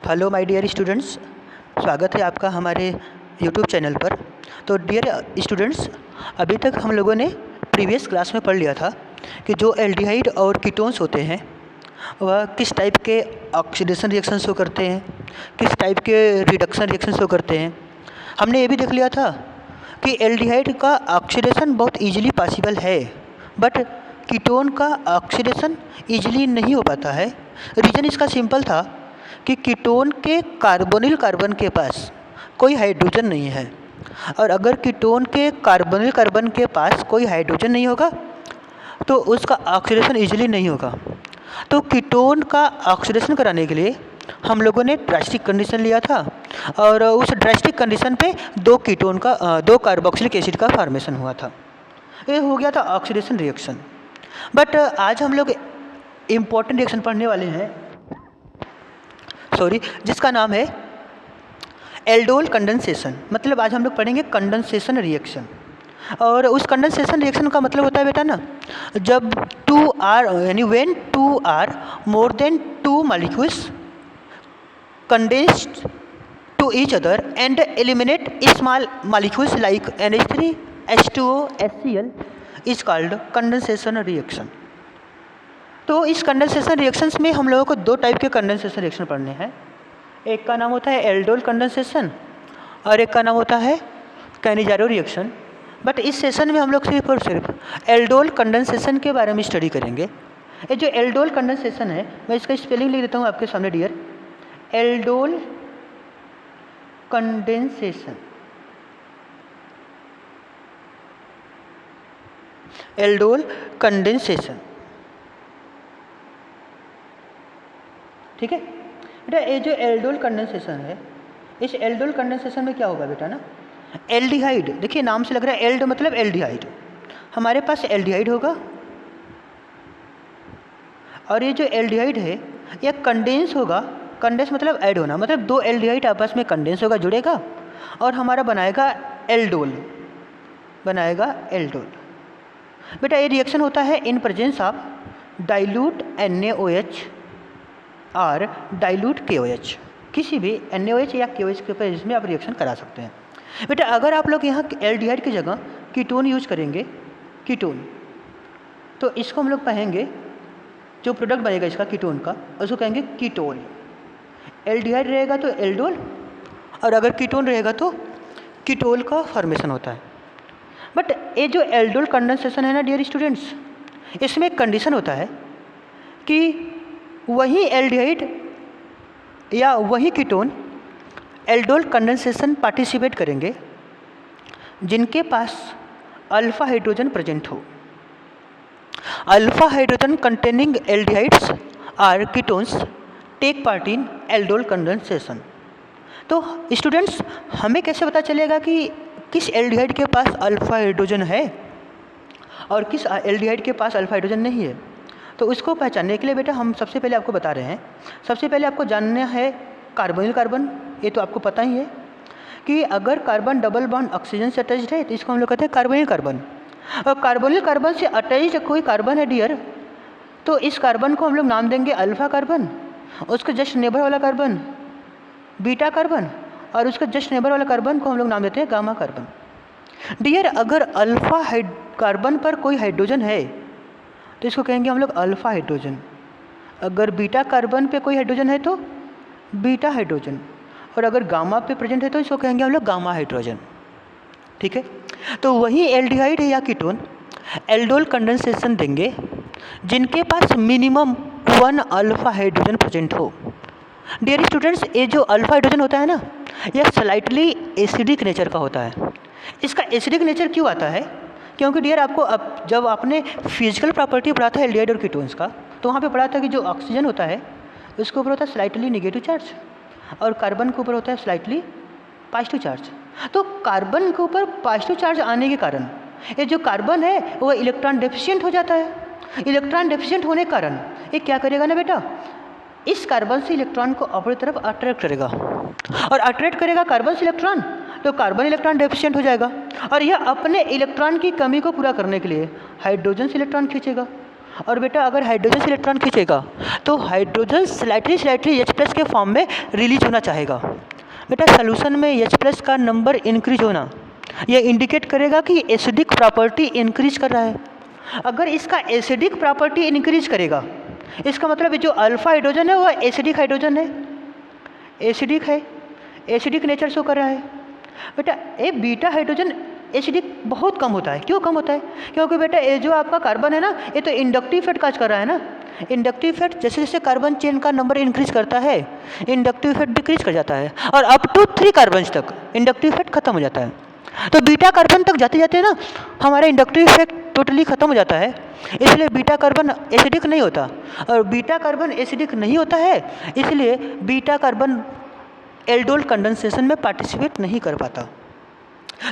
Hello my dear students, स्वागत है आपका हमारे यूट्यूब चैनल पर। तो डियर स्टूडेंट्स, अभी तक हम लोगों ने प्रीवियस क्लास में पढ़ लिया था कि जो एल्डिहाइड और कीटोन्स होते हैं वह किस टाइप के ऑक्सीडेशन रिएक्शन शो करते हैं, किस टाइप के रिडक्शन रिएक्शन शो करते हैं। हमने ये भी देख लिया था कि एल्डिहाइड का ऑक्सीडेशन बहुत ईजिली पॉसिबल है, बट कीटोन का ऑक्सीडेशन ईजिली नहीं हो पाता है। रीज़न इसका सिंपल था कि कीटोन के कार्बोनिल कार्बन के पास कोई हाइड्रोजन नहीं है, और अगर कीटोन के कार्बोनिल कार्बन के पास कोई हाइड्रोजन नहीं होगा तो उसका ऑक्सीडेशन ईजिली नहीं होगा। तो कीटोन का ऑक्सीडेशन कराने के लिए हम लोगों ने ड्रास्टिक कंडीशन लिया था, और उस ड्रास्टिक कंडीशन पे दो कार्बोक्सिलिक एसिड का फॉर्मेशन हुआ था। ये हो गया था ऑक्सीडेशन रिएक्शन। बट आज हम लोग इम्पॉर्टेंट रिएक्शन पढ़ने वाले हैं, जिसका नाम है एल्डोल कंडेंसेशन। मतलब आज हम लोग पढ़ेंगे कंडेंसेशन रिएक्शन। और उस कंडेंसेशन रिएक्शन का मतलब होता है बेटा ना, जब when two are more than two molecules condensed to each other and eliminate small molecules like NH3, H2O, HCl is called condensation reaction। तो इस कंडेंसेशन रिएक्शंस में हम लोगों को दो टाइप के कंडेंसेशन रिएक्शन पढ़ने हैं। एक का नाम होता है एल्डोल कंडेंसेशन और एक का नाम होता है कैनिजारो रिएक्शन। बट इस सेशन में हम लोग सिर्फ और सिर्फ एल्डोल कंडेंसेशन के बारे में स्टडी करेंगे। ये जो एल्डोल कंडेंसेशन है, मैं इसका स्पेलिंग लिख देता हूँ आपके सामने dear. Aldol condensation, aldol condensation, ठीक है बेटा। ये जो एल्डोल कंडेंसेशन है, इस एल्डोल कंडेंसेशन में क्या होगा बेटा ना, एल्डिहाइड, देखिए नाम से लग रहा है एल्ड मतलब एल्डिहाइड, हमारे पास एल्डिहाइड होगा और ये जो एल्डिहाइड है यह कंडेंस होगा। कंडेंस मतलब ऐड होना, मतलब दो एल्डिहाइड आपस में कंडेंस होगा, जुड़ेगा और हमारा बनाएगा एल्डोल, बेटा। ये रिएक्शन होता है in presence of dilute NaOH और डाइल्यूट KOH। किसी भी NaOH या KOH के प्रेजेंस में आप रिएक्शन करा सकते हैं बेटा। अगर आप लोग यहाँ एल्डिहाइड की जगह कीटोन यूज करेंगे, कीटोन, तो इसको हम लोग कहेंगे, जो प्रोडक्ट बनेगा इसका कीटोन का, उसको कहेंगे कीटोल। एल्डिहाइड रहेगा तो एल्डोल, और अगर कीटोन रहेगा तो कीटोल का फॉर्मेशन होता है। बट ये जो एल्डोल कंडेंसेशन है ना डियर स्टूडेंट्स, इसमें एक कंडीशन होता है कि वही एल्डिहाइड या वही कीटोन एल्डोल कंडेंसेशन पार्टिसिपेट करेंगे जिनके पास अल्फा हाइड्रोजन प्रेजेंट हो। अल्फा हाइड्रोजन कंटेनिंग एल्डिहाइड्स और ketones take part in aldol condensation. तो स्टूडेंट्स, हमें कैसे पता चलेगा कि किस एल्डिहाइड के पास अल्फा हाइड्रोजन है और किस एल्डिहाइड के पास अल्फा हाइड्रोजन नहीं है? तो उसको पहचानने के लिए बेटा हम सबसे पहले आपको बता रहे हैं, सबसे पहले आपको जानना है कार्बोनिल कार्बन। ये तो आपको पता ही है कि अगर कार्बन डबल बॉन्ड ऑक्सीजन से अटैच्ड है तो इसको हम लोग कहते हैं कार्बोनिल कार्बन। और कार्बोनिल कार्बन से अटैच्ड कोई कार्बन है डियर, तो इस कार्बन को हम लोग नाम देंगे अल्फा कार्बन, उसके जस्ट नेबर वाला कार्बन बीटा कार्बन, और उसके जस्ट नेबर वाला कार्बन को हम लोग नाम देते हैं गामा कार्बन। डियर, अगर अल्फा कार्बन पर कोई हाइड्रोजन है तो इसको कहेंगे हम लोग अल्फा हाइड्रोजन। अगर बीटा कार्बन पे कोई हाइड्रोजन है तो बीटा हाइड्रोजन, और अगर गामा पे प्रेजेंट है तो इसको कहेंगे हम लोग गामा हाइड्रोजन, ठीक है। तो वही एल्डिहाइड या कीटोन एल्डोल कंडेंसेशन देंगे जिनके पास मिनिमम 1 अल्फा हाइड्रोजन प्रेजेंट हो। डियर स्टूडेंट्स, ये जो अल्फा हाइड्रोजन होता है ना, यह स्लाइटली एसिडिक नेचर का होता है। इसका एसिडिक नेचर क्यों आता है? क्योंकि डियर आपको जब आपने फिजिकल प्रॉपर्टी पढ़ा था एल्डिहाइड और कीटोन्स का, तो वहाँ पे पढ़ा था कि जो ऑक्सीजन होता है उसके ऊपर होता है स्लाइटली नेगेटिव चार्ज और कार्बन के ऊपर होता है स्लाइटली पॉजिटिव चार्ज। तो कार्बन के ऊपर पॉजिटिव चार्ज आने के कारण ये जो कार्बन है वो इलेक्ट्रॉन डेफिशिएंट हो जाता है। इलेक्ट्रॉन डेफिशिएंट होने के कारण ये क्या करेगा ना बेटा, इस कार्बन से इलेक्ट्रॉन को अपनी तरफ अट्रैक्ट करेगा, और अट्रैक्ट करेगा कार्बन से इलेक्ट्रॉन, तो कार्बन इलेक्ट्रॉन डेफिशिएंट हो जाएगा, और यह अपने इलेक्ट्रॉन की कमी को पूरा करने के लिए हाइड्रोजन से इलेक्ट्रॉन खींचेगा, और बेटा अगर हाइड्रोजन से इलेक्ट्रॉन खींचेगा तो हाइड्रोजन स्लाइटली H+ के फॉर्म में रिलीज होना चाहेगा। बेटा सॉल्यूशन में H+ का नंबर इंक्रीज होना यह इंडिकेट करेगा कि एसिडिक प्रॉपर्टी इंक्रीज कर रहा है। अगर इसका एसिडिक प्रॉपर्टी इंक्रीज करेगा, इसका मतलब जो अल्फा हाइड्रोजन है वो एसिडिक हाइड्रोजन है, एसिडिक है, एसिडिक नेचर शो कर रहा है। बेटा ये बीटा हाइड्रोजन एसिडिक बहुत कम होता है। क्यों कम होता है? क्योंकि बेटा ये जो आपका कार्बन है ना, ये तो इंडक्टिव इफेक्ट काज कर रहा है ना। इंडक्टिव इफेक्ट जैसे जैसे कार्बन चेन का नंबर इंक्रीज करता है, इंडक्टिव इफेक्ट डिक्रीज कर जाता है और अप टू 3 कार्बन तक इंडक्टिव इफेक्ट खत्म हो जाता है। तो बीटा कार्बन तक जाते जाते ना हमारा इंडक्टिव इफेक्ट टोटली खत्म हो जाता है, इसलिए बीटा कार्बन एसिडिक नहीं होता। और बीटा कार्बन एसिडिक नहीं होता है इसलिए बीटा कार्बन एल्डोल कंडेंसेशन में पार्टिसिपेट नहीं कर पाता।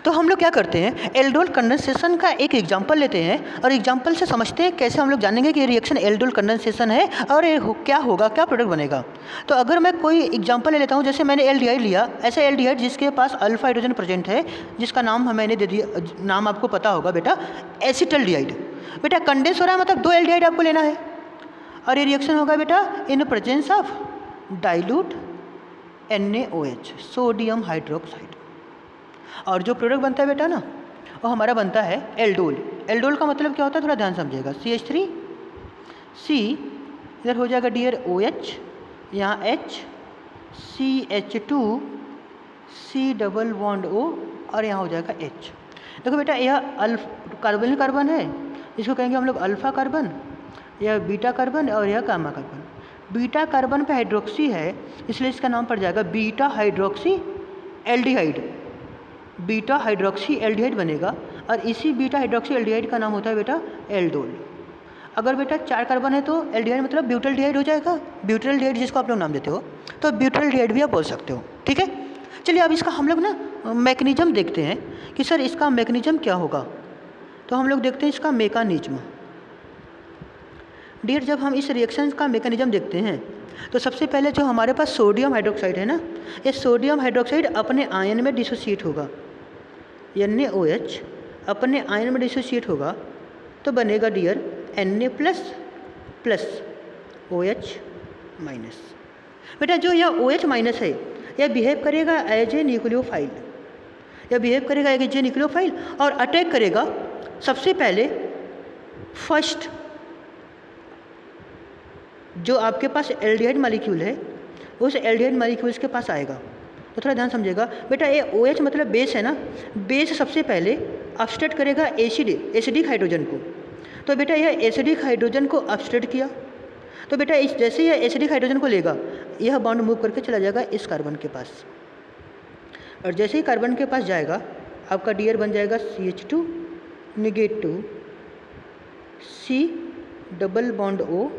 तो हम लोग क्या करते हैं, एल्डोल कंडेंसेशन का एक एग्जांपल लेते हैं और एग्जांपल से समझते हैं कैसे हम लोग जानेंगे कि ये रिएक्शन एल्डोल कंडेंसेशन है और ये क्या होगा, क्या प्रोडक्ट बनेगा। तो अगर मैं कोई एग्जांपल ले लेता हूँ, जैसे मैंने एल्डिहाइड लिया, ऐसे एल्डिहाइड जिसके पास अल्फा हाइड्रोजन प्रेजेंट है, जिसका नाम मैंने दे दिया, नाम आपको पता होगा बेटा, एसिटल्डिहाइड। बेटा कंडेंस हो रहा है मतलब 2 एल्डिहाइड आपको लेना है और ये रिएक्शन होगा बेटा in presence of dilute NaOH, sodium hydroxide. और जो प्रोडक्ट बनता है बेटा ना वो हमारा बनता है एल्डोल। एल्डोल का मतलब क्या होता है, थोड़ा ध्यान समझिएगा। CH3C इधर हो जाएगा डियर OH, यहाँ H, CH2 C double bond O और यहाँ हो जाएगा H। देखो बेटा यह कार्बन है, इसको कहेंगे हम लोग अल्फा कार्बन, यह बीटा कार्बन और यह गामा कार्बन। बीटा कार्बन पे हाइड्रोक्सी है इसलिए इसका नाम पड़ जाएगा beta hydroxy aldehyde. Beta hydroxy aldehyde बनेगा और इसी बीटा हाइड्रोक्सी एल्डिहाइड का नाम होता है बेटा एल्डोल। अगर बेटा 4 कार्बन है तो एल्डिहाइड मतलब ब्यूटाल्डिहाइड हो जाएगा, ब्यूटाल्डिहाइड जिसको आप लोग नाम देते हो, तो ब्यूटाल्डिहाइड भी आप बोल सकते हो। ठीक है, चलिए अब इसका हम लोग ना मैकेनिज्म देखते हैं कि सर इसका मैकेनिज्म क्या होगा। तो हम लोग देखते हैं इसका मैकेनिज्म। डियर जब हम इस रिएक्शन का मैकेनिज्म देखते हैं तो सबसे पहले जो हमारे पास सोडियम हाइड्रोक्साइड है ना, ये सोडियम हाइड्रोक्साइड अपने आयन में डिसोसिएट होगा, NaOH अपने आयन में डिसोसिएट होगा तो बनेगा dear Na plus OH minus. बेटा जो यह OH माइनस है यह बिहेव करेगा एज ए न्यूक्लियोफाइल, यह बिहेव करेगा एज ए न्यूक्लियोफाइल और अटैक करेगा सबसे पहले फर्स्ट जो आपके पास एल्डिहाइड मॉलिक्यूल है उस एल्डिहाइड मॉलिक्यूल्स के पास आएगा। तो थोड़ा ध्यान समझिएगा बेटा, ये OH मतलब बेस है ना, बेस सबसे पहले अपस्ट्रेट करेगा एसिडिक हाइड्रोजन को। तो बेटा यह एसिडिक हाइड्रोजन को अपस्ट्रेट किया तो बेटा इस जैसे यह एसिडिक हाइड्रोजन को लेगा यह बॉन्ड मूव करके चला जाएगा इस कार्बन के पास, और जैसे ही कार्बन के पास जाएगा आपका डियर बन जाएगा CH2 negative C double bond O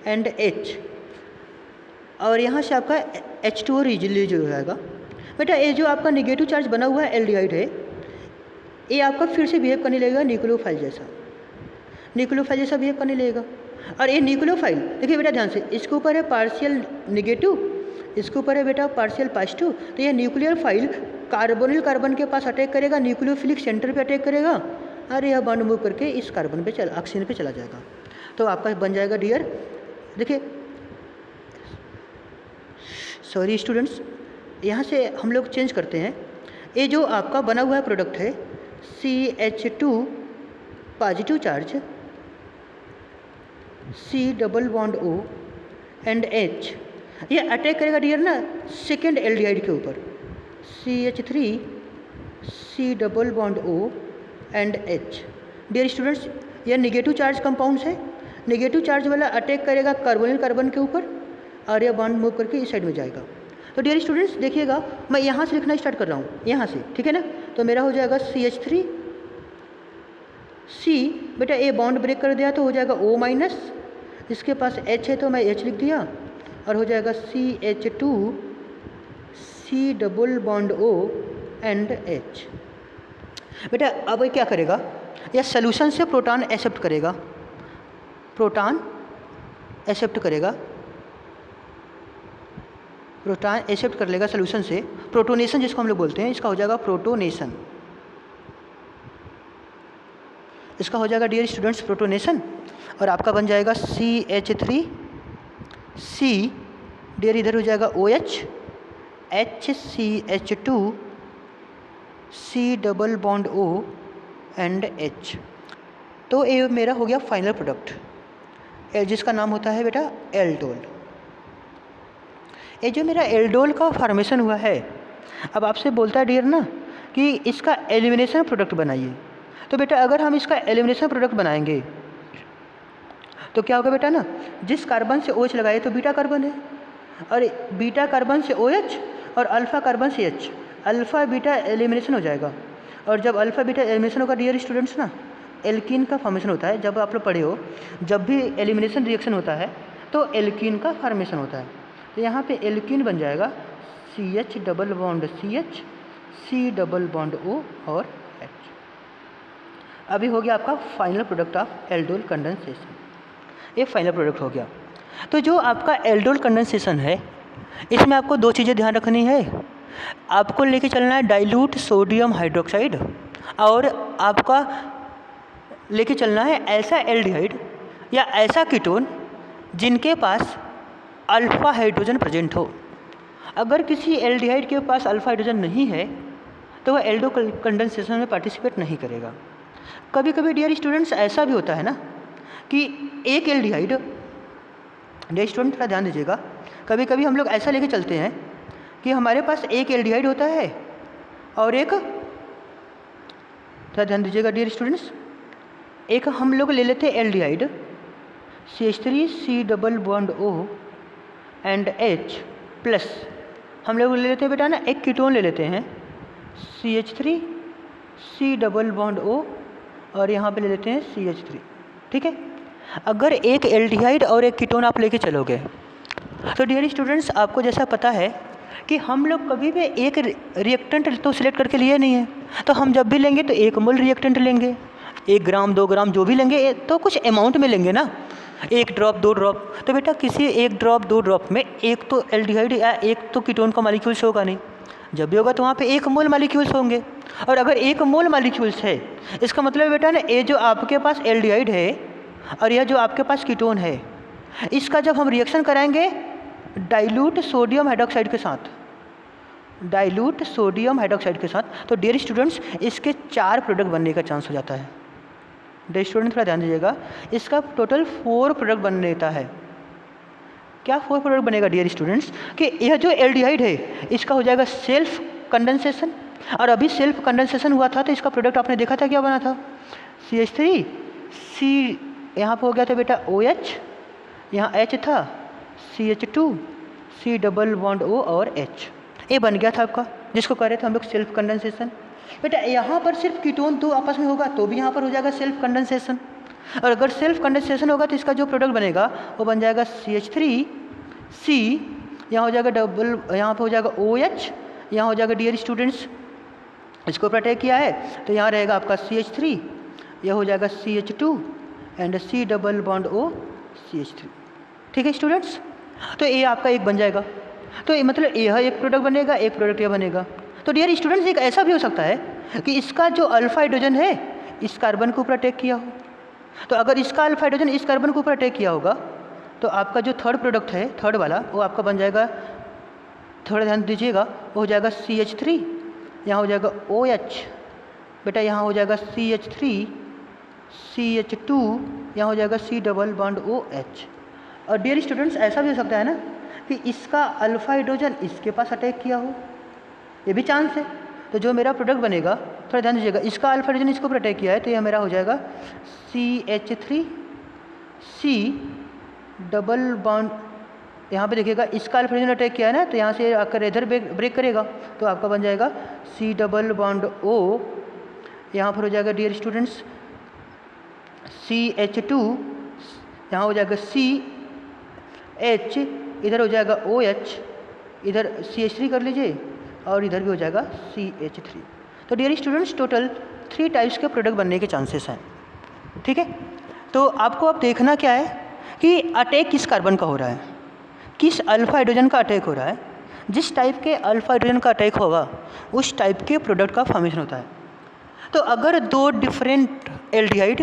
and H और यहाँ से आपका H2O रिलीज हो जाएगा। बेटा ये जो आपका नेगेटिव चार्ज बना हुआ है एल्डिहाइड है, ये आपका फिर से बिहेव करने लगेगा न्यूक्लियोफाइल जैसा बिहेव करने लगेगा। और ये न्यूक्लियोफाइल देखिए बेटा ध्यान से, इसके ऊपर है पार्शियल नेगेटिव, इसके ऊपर है बेटा पार्शियल पॉजिटिव, तो ये न्यूक्लियर फाइल कार्बोनिल कार्बन के पास अटैक करेगा, न्यूक्लियोफिलिक सेंटर पे अटैक करेगा और यह बॉन्ड मूव करके इस कार्बन पे ऑक्सीजन पे चला जाएगा। तो आपका बन जाएगा डियर, देखिए सॉरी स्टूडेंट्स, यहाँ से हम लोग चेंज करते हैं। ये जो आपका बना हुआ है प्रोडक्ट है CH2 positive charge C double bond O and H, ये अटैक करेगा डियर ना सेकेंड एल्डिहाइड के ऊपर CH3 C double bond O and H। Dear students ये नेगेटिव चार्ज कंपाउंड्स है, नेगेटिव चार्ज वाला अटैक करेगा कार्बोनिल कार्बन के ऊपर और यह बॉन्ड मूव करके इस साइड में जाएगा। तो डियर स्टूडेंट्स देखिएगा मैं यहाँ से लिखना स्टार्ट कर रहा हूँ, यहाँ से, ठीक है ना। तो मेरा हो जाएगा CH3 C, बेटा ए बॉन्ड ब्रेक कर दिया तो हो जाएगा O माइनस, इसके पास H है तो मैं H लिख दिया और हो जाएगा CH2 C double bond O and H। बेटा अब ये क्या करेगा, यह सोल्यूशन से प्रोटॉन एक्सेप्ट करेगा, प्रोटॉन एक्सेप्ट करेगा, प्रोटॉन एक्सेप्ट कर लेगा सोल्यूशन से, प्रोटोनेशन जिसको हम लोग बोलते हैं, इसका हो जाएगा प्रोटोनेशन, इसका हो जाएगा डियर स्टूडेंट्स प्रोटोनेशन। और आपका बन जाएगा CH3 C, डियर इधर हो जाएगा OH, HCH2 C double bond O and H। तो ये मेरा हो गया फाइनल प्रोडक्ट, जिसका नाम होता है बेटा एल्डोल। ये जो मेरा एल्डोल का फॉर्मेशन हुआ है, अब आपसे बोलता है डियर ना कि इसका एलिमिनेशन प्रोडक्ट बनाइए। तो बेटा अगर हम इसका एलिमिनेशन प्रोडक्ट बनाएंगे तो क्या होगा बेटा ना, जिस कार्बन से OH लगाए तो बीटा कार्बन है, और बीटा कार्बन से OH और अल्फ़ा कार्बन से H, अल्फ़ा बीटा एलिमिनेशन हो जाएगा। और जब अल्फ़ा बीटा एलिमिनेशन होगा डियर स्टूडेंट्स ना, एल्कीन का फॉर्मेशन होता है। जब आप लोग पढ़े हो, जब भी एलिमिनेशन रिएक्शन होता है तो एल्कीन का फॉर्मेशन होता है। तो यहाँ पे एल्कीन बन जाएगा CH double bond CH C double bond O और H। अभी हो गया आपका final product of aldol condensation, ये फाइनल प्रोडक्ट हो गया। तो जो आपका एल्डोल कंडेंसेशन है, इसमें आपको दो चीज़ें ध्यान रखनी है। आपको लेके चलना है डाइल्यूट सोडियम हाइड्रोक्साइड, और आपका लेके चलना है ऐसा एल्डिहाइड या ऐसा कीटोन जिनके पास अल्फ़ा हाइड्रोजन प्रेजेंट हो। अगर किसी एल्डिहाइड के पास अल्फ़ा हाइड्रोजन नहीं है तो वह एल्डोल कंडेंसेशन में पार्टिसिपेट नहीं करेगा। कभी कभी डियर स्टूडेंट्स ऐसा भी होता है ना कि एक एल्डिहाइड, डियर स्टूडेंट थोड़ा ध्यान दीजिएगा, कभी कभी हम लोग ऐसा लेके चलते हैं कि हमारे पास एक एल्डिहाइड होता है और एक, थोड़ा ध्यान दीजिएगा डियर स्टूडेंट्स, एक हम लोग ले लेते हैं aldehyde CH3 C double bond O and H plus, हम लोग ले लेते हैं बेटा ना एक कीटोन ले लेते हैं CH3 C double bond O और यहाँ पे ले लेते हैं CH3, ठीक है। अगर एक एल्डिहाइड और एक कीटोन आप लेके चलोगे तो डियर स्टूडेंट्स आपको जैसा पता है कि हम लोग कभी भी एक रिएक्टेंट तो सिलेक्ट करके लिए नहीं है, तो हम जब भी लेंगे तो 1 मोल रिएक्टेंट लेंगे, 1 ग्राम 2 ग्राम जो भी लेंगे तो कुछ अमाउंट में लेंगे ना, 1 ड्रॉप 2 ड्रॉप। तो बेटा किसी 1 ड्रॉप 2 ड्रॉप में एक तो एल्डिहाइड या एक तो कीटोन का मॉलिक्यूल्स होगा नहीं, जब भी होगा तो वहाँ पे 1 मोल मॉलिक्यूल्स होंगे। और अगर 1 मोल मॉलिक्यूल्स है, इसका मतलब बेटा ना ये जो आपके पास एल्डिहाइड है और यह जो आपके पास कीटोन है, इसका जब हम रिएक्शन कराएंगे डाइल्यूट सोडियम हाइड्रोक्साइड के साथ, डाइल्यूट सोडियम हाइड्रोक्साइड के साथ, तो डियर स्टूडेंट्स इसके 4 प्रोडक्ट बनने का चांस हो जाता है। डियर स्टूडेंट थोड़ा ध्यान दीजिएगा, इसका टोटल 4 प्रोडक्ट बन देता है। क्या 4 प्रोडक्ट बनेगा डियर स्टूडेंट्स, कि यह जो एल्डिहाइड है इसका हो जाएगा सेल्फ कंडेंसेशन, और अभी सेल्फ कंडेंसेशन हुआ था तो इसका प्रोडक्ट आपने देखा था क्या बना था, CH3 C, यहाँ पर हो गया था बेटा OH, यहाँ H था CH2 C double bond O और H, ये बन गया था आपका, जिसको कह रहे थे हम लोग सेल्फ कंडेंसेशन। बेटा यहाँ पर सिर्फ कीटोन 2 आपस में होगा तो भी यहाँ पर हो जाएगा सेल्फ कंडेंसेशन, और अगर सेल्फ कंडेंसेशन होगा तो इसका जो प्रोडक्ट बनेगा वो बन जाएगा CH3 C, यहाँ हो जाएगा डबल, यहाँ पर हो जाएगा OH, यहाँ हो जाएगा डियर स्टूडेंट्स, इसको प्रोटेक्ट किया है तो यहाँ रहेगा आपका CH3, यह हो जाएगा CH2 and C double bond O CH3, ठीक है स्टूडेंट्स। तो ये आपका एक बन जाएगा, तो ये मतलब यह एक प्रोडक्ट बनेगा, एक प्रोडक्ट यह बनेगा। तो डियर स्टूडेंट्स एक ऐसा भी हो सकता है कि इसका जो अल्फा हाइड्रोजन है इस कार्बन के ऊपर अटैक किया हो, तो अगर इसका अल्फा हाइड्रोजन इस कार्बन के ऊपर अटैक किया होगा तो आपका जो थर्ड प्रोडक्ट है, थर्ड वाला, वो आपका बन जाएगा, थोड़ा ध्यान दीजिएगा, वो हो जाएगा CH3, यहाँ हो जाएगा OH, बेटा यहाँ हो जाएगा CH3 CH2, यहाँ हो जाएगा C डबल बॉन्ड OH। और डियर स्टूडेंट्स ऐसा भी हो सकता है ना कि इसका अल्फा हाइड्रोजन इसके पास अटैक किया हो, ये भी चांस है। तो जो मेरा प्रोडक्ट बनेगा, थोड़ा ध्यान दीजिएगा, इसका अल्फा हाइड्रोजन इसको ऊपर अटैक किया है तो यह मेरा हो जाएगा CH3 C डबल बॉन्ड, यहाँ पे देखिएगा इसका अल्फा हाइड्रोजन अटैक किया है ना, तो यहाँ से आकर इधर ब्रेक करेगा तो आपका बन जाएगा C डबल बॉन्ड O, यहाँ पर हो जाएगा डियर स्टूडेंट्स CH2, यहाँ हो जाएगा CH, इधर हो जाएगा OH, इधर CH3 कर लीजिए और इधर भी हो जाएगा CH3। तो डियर स्टूडेंट्स टोटल 3 टाइप्स के प्रोडक्ट बनने के चांसेस हैं, ठीक है। तो आपको अब देखना क्या है कि अटैक किस कार्बन का हो रहा है, किस अल्फा हाइड्रोजन का अटैक हो रहा है। जिस टाइप के अल्फा हाइड्रोजन का अटैक होगा उस टाइप के प्रोडक्ट का फॉर्मेशन होता है। तो अगर 2 डिफरेंट एल्डिहाइड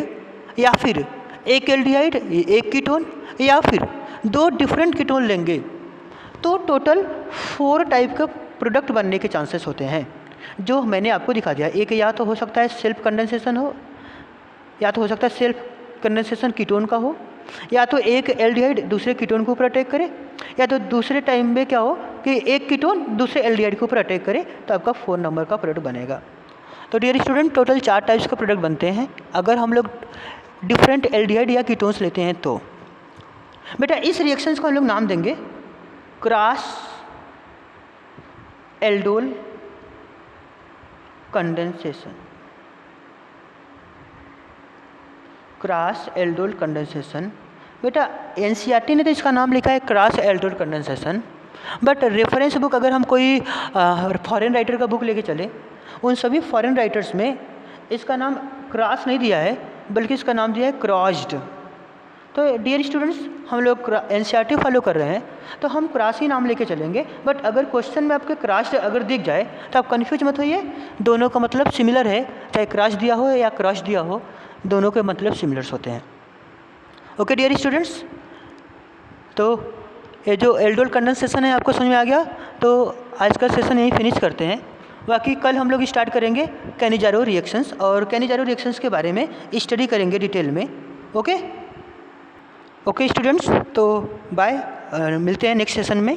या फिर एक एल्डिहाइड एक कीटोन या फिर 2 डिफरेंट कीटोन लेंगे तो टोटल 4 टाइप का प्रोडक्ट बनने के चांसेस होते हैं, जो मैंने आपको दिखा दिया। एक या तो हो सकता है सेल्फ कंडेंसेशन हो, या तो हो सकता है सेल्फ कंडेंसेशन कीटोन का हो, या तो एक एल्डिहाइड दूसरे कीटोन के ऊपर अटैक करे, या तो दूसरे टाइम में क्या हो कि एक कीटोन दूसरे एल्डिहाइड के ऊपर अटैक करे, तो आपका 4 नंबर का प्रोडक्ट बनेगा। तो डियर स्टूडेंट, टोटल 4 टाइप्स का प्रोडक्ट बनते हैं अगर हम लोग डिफरेंट एल्डिहाइड या कीटोन्स लेते हैं तो। बेटा इस रिएक्शंस को हम लोग नाम देंगे cross aldol condensation. Cross aldol condensation. बेटा एनसीईआरटी ने तो इसका नाम लिखा है cross aldol condensation, but reference book अगर हम कोई फॉरेन राइटर का बुक लेके चले, उन सभी फॉरेन राइटर्स में इसका नाम क्रॉस नहीं दिया है, बल्कि इसका नाम दिया है क्रॉस्ड। तो डियर स्टूडेंट्स, हम लोग एनसीईआरटी फॉलो कर रहे हैं तो हम क्रॉस ही नाम लेके चलेंगे, बट अगर क्वेश्चन में आपके क्रॉस्ड अगर दिख जाए तो आप कन्फ्यूज मत होइए, दोनों का मतलब सिमिलर है, चाहे क्रॉस दिया हो या क्रॉस दिया हो, दोनों के मतलब सिमिलर्स होते हैं। ओके डियर स्टूडेंट्स, तो ये जो एल्डोल कंडेंसेशन है आपको समझ में आ गया, तो आज का सेशन यहीं फिनिश करते हैं। बाकी कल हम लोग स्टार्ट करेंगे कैनिजारो रिएक्शंस, और कैनिजारो रिएक्शंस के बारे में स्टडी करेंगे डिटेल में। ओके स्टूडेंट्स, तो बाय, मिलते हैं नेक्स्ट सेशन में।